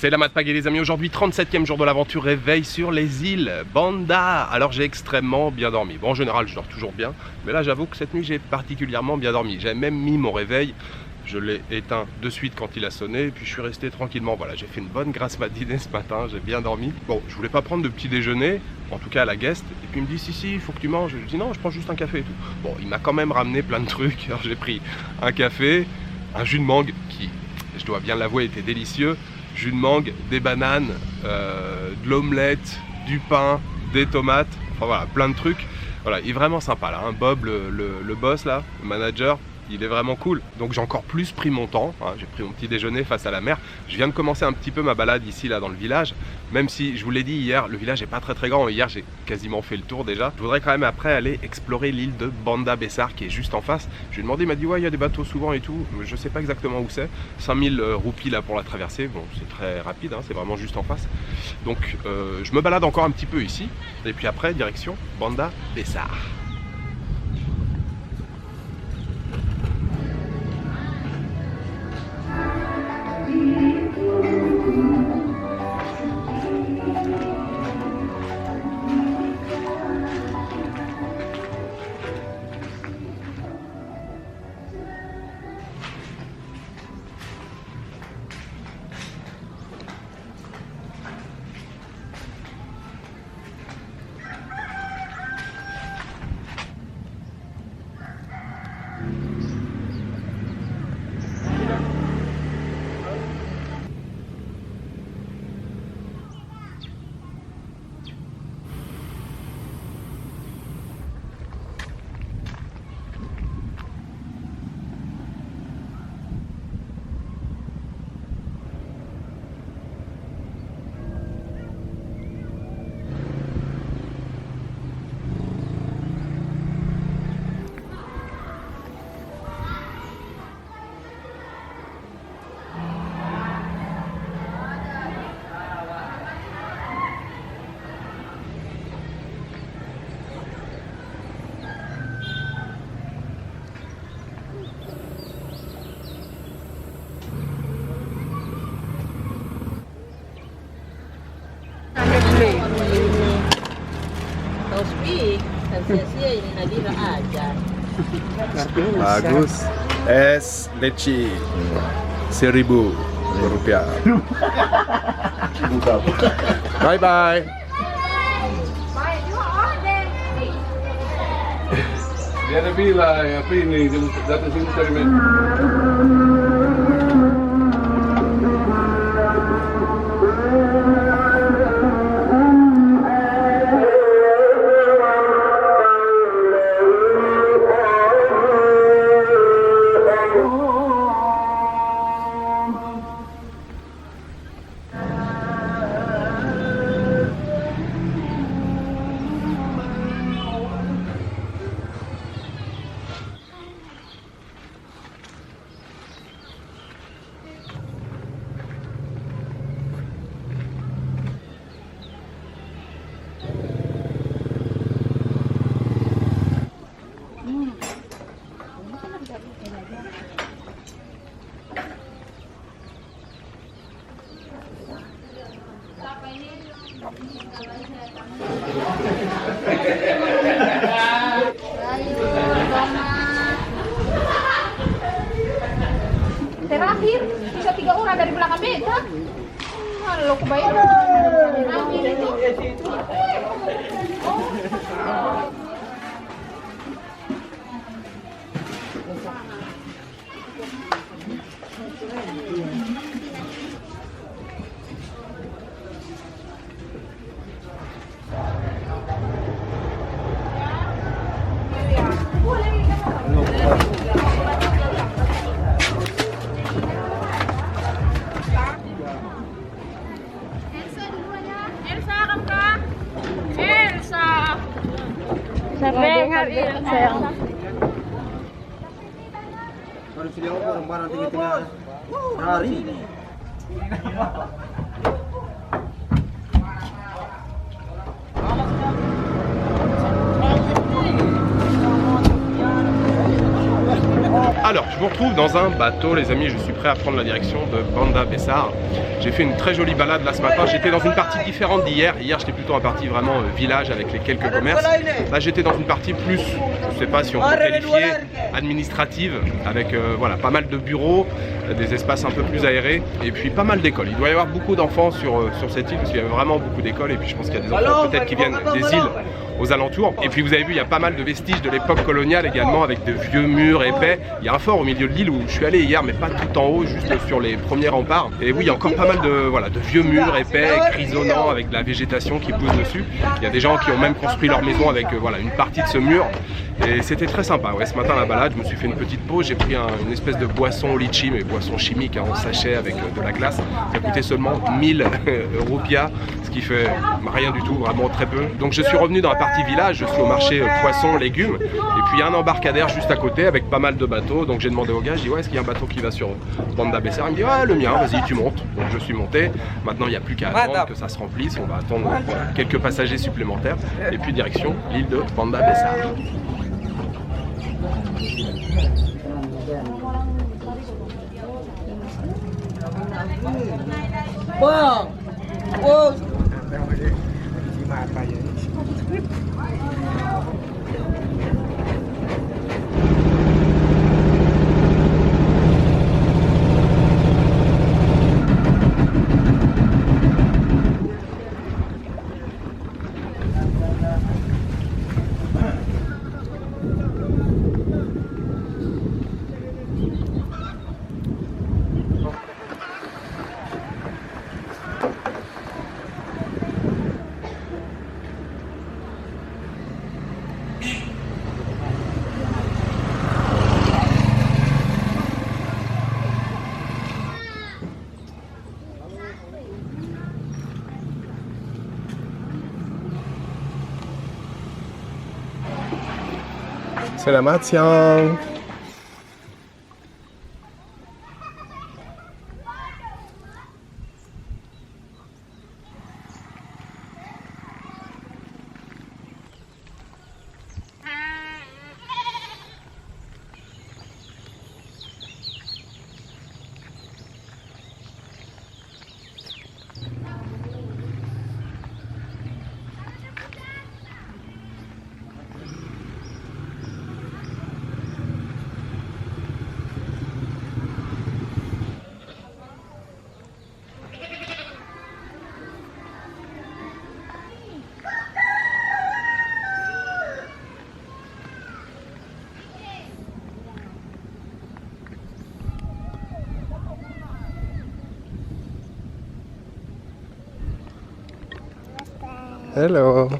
C'est la Mat Pagaie les amis, aujourd'hui 37e jour de l'aventure, réveil sur les îles Banda. Alors j'ai extrêmement bien dormi. Bon en général je dors toujours bien, mais là j'avoue que cette nuit j'ai particulièrement bien dormi. J'ai même mis mon réveil, je l'ai éteint de suite quand il a sonné, puis je suis resté tranquillement. Voilà, j'ai fait une bonne grasse matinée ce matin, j'ai bien dormi. Bon, je voulais pas prendre de petit déjeuner, en tout cas à la guest, et puis il me dit si il faut que tu manges. Je dis non, je prends juste un café et tout. Bon, il m'a quand même ramené plein de trucs. Alors j'ai pris un café, un jus de mangue qui, je dois bien l'avouer, était délicieux. Jus de mangue, des bananes, de l'omelette, du pain, des tomates, enfin voilà, plein de trucs. Voilà, il est vraiment sympa là, hein. Bob, le boss là, le manager, il est vraiment cool. Donc j'ai encore plus pris mon temps, hein. J'ai pris mon petit déjeuner face à la mer. Je viens de commencer un petit peu ma balade ici là dans le village, même si je vous l'ai dit hier, le village n'est pas très grand. Hier j'ai quasiment fait le tour déjà. Je voudrais quand même après aller explorer l'île de Banda Besar qui est juste en face. Je lui ai demandé, il m'a dit ouais il y a des bateaux souvent et tout, je sais pas exactement où c'est. 5000 roupies là pour la traversée, bon c'est très rapide, hein. C'est vraiment juste en face. Donc je me balade encore un petit peu ici, et puis après direction Banda Besar. Bagus. Es leci 1.000 rupiah. Bye bye. Dia ada bilang apa ini datang sini cari men. Terakhir bisa 3 orang dari belakang beta. Halo kebayang. Dengar sayang. Baru sudah orang tengah-tengah hari. Alors, je vous retrouve dans un bateau, les amis. Je suis prêt à prendre la direction de Banda Besar. J'ai fait une très jolie balade là ce matin. J'étais dans une partie différente d'hier. Hier, j'étais plutôt en partie vraiment village avec les quelques commerces. Là, j'étais dans une partie plus, je sais pas si on peut qualifier, administrative, avec voilà, pas mal de bureaux, des espaces un peu plus aérés, et puis pas mal d'écoles. Il doit y avoir beaucoup d'enfants sur cette île, parce qu'il y a vraiment beaucoup d'écoles, et puis je pense qu'il y a des enfants peut-être qui viennent des îles aux alentours. Et puis vous avez vu, il y a pas mal de vestiges de l'époque coloniale également, avec de vieux murs épais. Il y a un fort au milieu de l'île où je suis allé hier, mais pas tout en haut, juste sur les premiers remparts. Et oui, il y a encore pas mal de, voilà, de vieux murs épais, grisonnants, avec de la végétation qui pousse dessus. Il y a des gens qui ont même construit leur maison avec voilà, une partie de ce mur. Et c'était très sympa. Ouais, ce matin, la balade, je me suis fait une petite pause. J'ai pris une espèce de boisson au litchi, mais boisson chimique en sachet avec de la glace. Ça coûtait seulement 1000 roupias, ce qui fait rien du tout, vraiment très peu. Donc je suis revenu dans la partie village. Je suis au marché poissons, légumes. Et puis il y a un embarcadère juste à côté avec pas mal de bateaux. Donc j'ai demandé au gars, je dis ouais, est-ce qu'il y a un bateau qui va sur Banda Besar? Il me dit ouais, le mien, vas-y, tu montes. Donc je suis monté. Maintenant il n'y a plus qu'à attendre que ça se remplisse. On va attendre quelques passagers supplémentaires. Et puis direction l'île de Banda Besar. Bang! Oh! Selamat siang. Hello.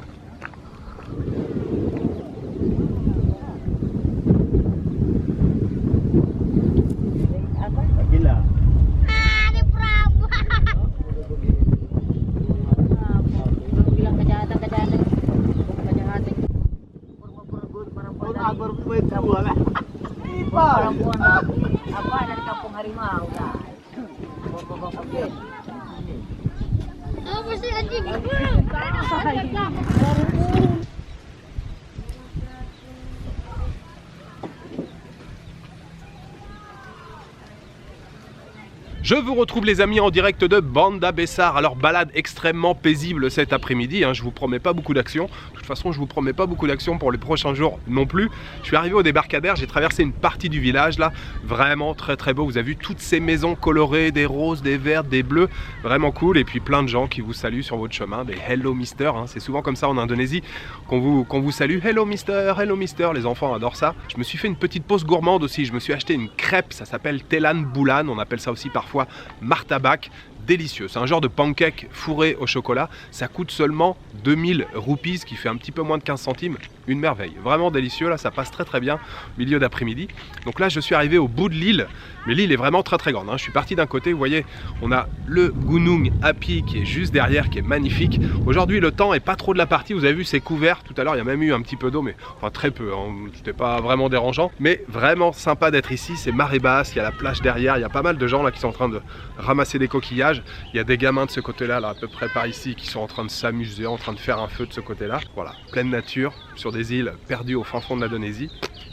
Je vous retrouve les amis en direct de Banda Besar. Alors balade extrêmement paisible cet après-midi, hein. Je vous promets pas beaucoup d'action. De toute façon je vous promets pas beaucoup d'action pour les prochains jours non plus. Je suis arrivé au débarcadère, j'ai traversé une partie du village là. Vraiment très très beau, vous avez vu toutes ces maisons colorées, des roses, des vertes, des bleus. Vraiment cool, et puis plein de gens qui vous saluent sur votre chemin. Des hello mister, hein. C'est souvent comme ça en Indonésie qu'on vous salue. Hello mister, les enfants adorent ça. Je me suis fait une petite pause gourmande aussi. Je me suis acheté une crêpe, ça s'appelle Telan Bulan, on appelle ça aussi parfois martabak, délicieux. C'est un genre de pancake fourré au chocolat. Ça coûte seulement 2000 roupies, qui fait un petit peu moins de 15 centimes. Une merveille. Vraiment délicieux. Là, ça passe très très bien au milieu d'après-midi. Donc là, je suis arrivé au bout de l'île. Mais l'île est vraiment très très grande, hein. Je suis parti d'un côté, vous voyez, on a le Gunung Api qui est juste derrière, qui est magnifique. Aujourd'hui, le temps est pas trop de la partie. Vous avez vu, c'est couvert. Tout à l'heure, il y a même eu un petit peu d'eau, mais enfin très peu, hein. C'était pas vraiment dérangeant. Mais vraiment sympa d'être ici. C'est marée basse, il y a la plage derrière. Il y a pas mal de gens là qui sont en train de ramasser des coquillages. Il y a des gamins de ce côté-là, là, à peu près par ici, qui sont en train de s'amuser, en train de faire un feu de ce côté-là. Voilà, pleine nature, sur des îles perdues au fin fond de l'Indonésie.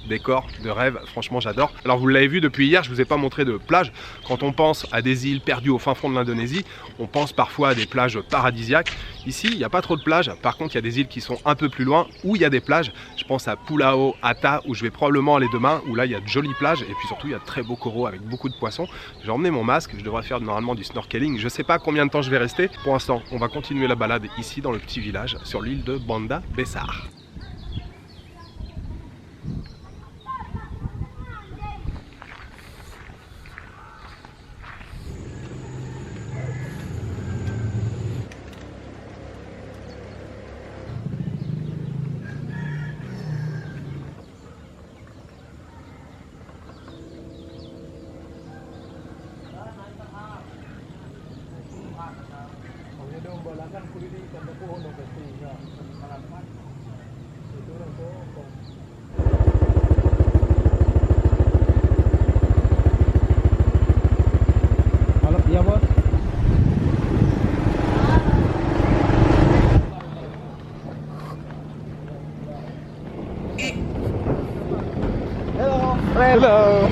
décor de rêve, franchement j'adore. Alors vous l'avez vu depuis hier, je vous ai pas montré de plage. Quand on pense à des îles perdues au fin fond de l'Indonésie, on pense parfois à des plages paradisiaques. Ici, il n'y a pas trop de plages, par contre il y a des îles qui sont un peu plus loin où il y a des plages. Je pense à Pulau Ata où je vais probablement aller demain, où là il y a de jolies plages et puis surtout il y a de très beaux coraux avec beaucoup de poissons. J'ai emmené mon masque, je devrais faire normalement du snorkeling. Je sais pas combien de temps je vais rester. Pour l'instant, on va continuer la balade ici dans le petit village sur l'île de Banda Besar. Hello.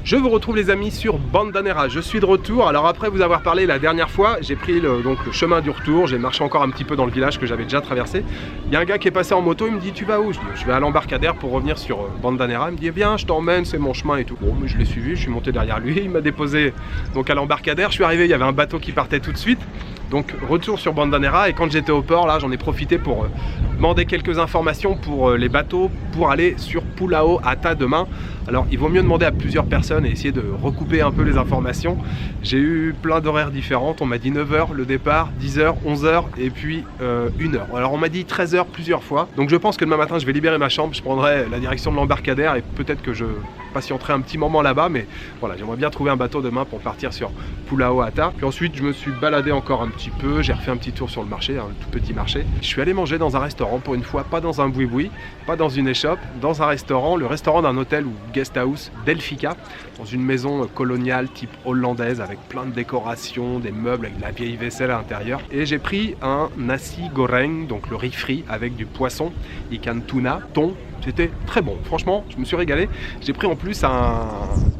Je vous retrouve les amis sur Banda Nera, je suis de retour. Alors après vous avoir parlé la dernière fois, j'ai pris le chemin du retour, j'ai marché encore un petit peu dans le village que j'avais déjà traversé. Il y a un gars qui est passé en moto, il me dit tu vas où? Je dis je vais à l'embarcadère pour revenir sur Banda Nera. Il me dit eh bien je t'emmène, c'est mon chemin et tout. Bon mais je l'ai suivi, je suis monté derrière lui, il m'a déposé donc à l'embarcadère. Je suis arrivé, il y avait un bateau qui partait tout de suite. Donc retour sur Banda Nera et quand j'étais au port là j'en ai profité pour demander quelques informations pour les bateaux pour aller sur Pulau Ata demain. Alors il vaut mieux demander à plusieurs personnes et essayer de recouper un peu les informations. J'ai eu plein d'horaires différentes, on m'a dit 9h le départ, 10h, 11h et puis 1h. Alors on m'a dit 13h plusieurs fois. Donc je pense que demain matin je vais libérer ma chambre, je prendrai la direction de l'embarcadère et peut-être que je patienterai un petit moment là-bas. Mais voilà, j'aimerais bien trouver un bateau demain pour partir sur Pulau Ata. Puis ensuite je me suis baladé encore un petit peu, j'ai refait un petit tour sur le marché, un tout petit marché. Je suis allé manger dans un restaurant pour une fois, pas dans un boui-boui, pas dans une échoppe, dans un restaurant, le restaurant d'un hôtel ou guest house Delfica, dans une maison coloniale type hollandaise avec plein de décorations, des meubles avec de la vieille vaisselle à l'intérieur. Et j'ai pris un nasi goreng, donc le riz frit avec du poisson, ikan tuna, thon, C'était très bon, franchement, je me suis régalé. J'ai pris en plus un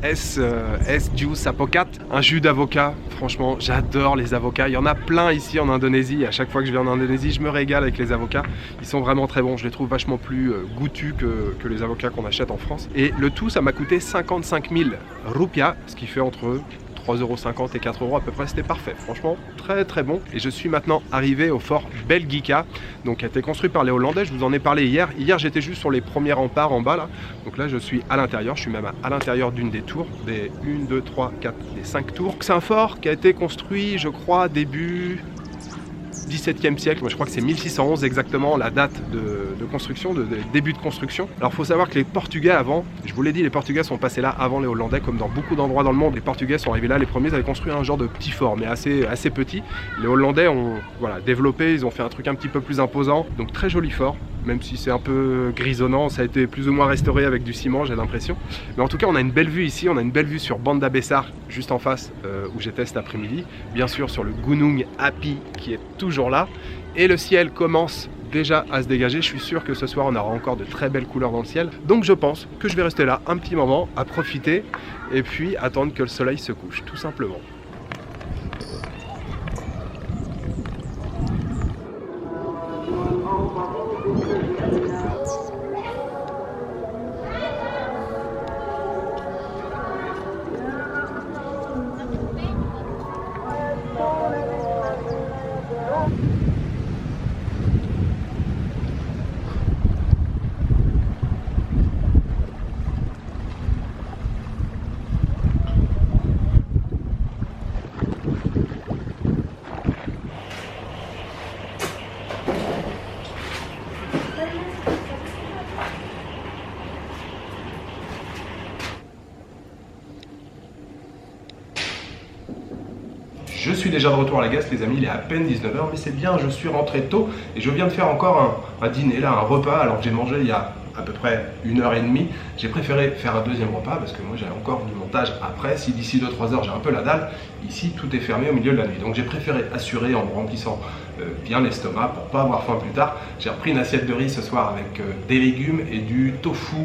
S-Juice Apocat, un jus d'avocat. Franchement, j'adore les avocats. Il y en a plein ici en Indonésie. À chaque fois que je viens en Indonésie, je me régale avec les avocats. Ils sont vraiment très bons. Je les trouve vachement plus goûtus que les avocats qu'on achète en France. Et le tout, ça m'a coûté 55 000 rupiahs, ce qui fait entre 3,50 € et 4 € à peu près, c'était parfait, franchement très très bon. Et je suis maintenant arrivé au fort Belgica, donc qui a été construit par les Hollandais. Je vous en ai parlé hier. Hier j'étais juste sur les premiers remparts en bas là, donc là je suis à l'intérieur, je suis même à l'intérieur d'une des tours, des 1, 2, 3, 4, des 5 tours. C'est un fort qui a été construit, je crois, début 17e siècle, moi je crois que c'est 1611 exactement la date de construction, de début de construction. Alors il faut savoir que les Portugais avant, je vous l'ai dit, les Portugais sont passés là avant les Hollandais, comme dans beaucoup d'endroits dans le monde. Les Portugais sont arrivés là, les premiers avaient construit un genre de petit fort, mais assez petit. Les Hollandais ont développé, ils ont fait un truc un petit peu plus imposant, donc très joli fort. Même si c'est un peu grisonnant, ça a été plus ou moins restauré avec du ciment, j'ai l'impression. Mais en tout cas, on a une belle vue ici, on a une belle vue sur Banda Besar, juste en face, où j'étais cet après-midi. Bien sûr, sur le Gunung Api, qui est toujours là. Et le ciel commence déjà à se dégager. Je suis sûr que ce soir, on aura encore de très belles couleurs dans le ciel. Donc je pense que je vais rester là un petit moment, à profiter, et puis attendre que le soleil se couche, tout simplement. Je suis déjà de retour à la Gaste, les amis, il est à peine 19 h, mais c'est bien, je suis rentré tôt et je viens de faire encore un dîner, là, un repas, alors que j'ai mangé il y a à peu près 1h30. J'ai préféré faire un deuxième repas parce que moi j'ai encore du montage après. Si d'ici 2-3 heures j'ai un peu la dalle, ici tout est fermé au milieu de la nuit. Donc j'ai préféré assurer en me remplissant bien l'estomac pour pas avoir faim plus tard. J'ai repris une assiette de riz ce soir avec des légumes et du tofu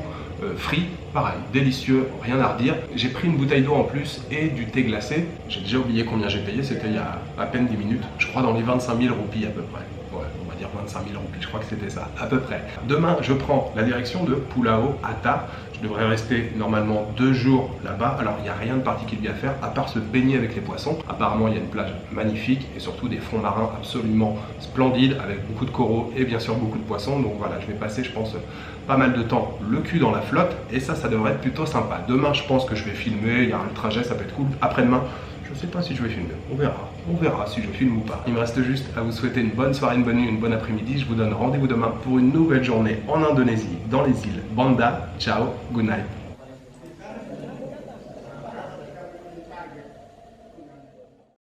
frit, pareil, délicieux, rien à redire. J'ai pris une bouteille d'eau en plus et du thé glacé. J'ai déjà oublié combien j'ai payé, c'était il y a à peine 10 minutes. Je crois dans les 25 000 roupies à peu près. Ouais, on va dire 25 000 roupies, je crois que c'était ça, à peu près. Demain, je prends la direction de Pulau Ata. Je devrais rester normalement 2 jours là-bas. Alors, il n'y a rien de particulier à faire, à part se baigner avec les poissons. Apparemment, il y a une plage magnifique et surtout des fonds marins absolument splendides avec beaucoup de coraux et bien sûr beaucoup de poissons. Donc voilà, je vais passer, je pense, pas mal de temps le cul dans la flotte et ça devrait être plutôt sympa. Demain, je pense que je vais filmer, il y a un trajet, ça peut être cool. Après-demain, je ne sais pas si je vais filmer, on verra si je filme ou pas. Il me reste juste à vous souhaiter une bonne soirée, une bonne nuit, une bonne après-midi. Je vous donne rendez-vous demain pour une nouvelle journée en Indonésie, dans les îles Banda. Ciao, good night.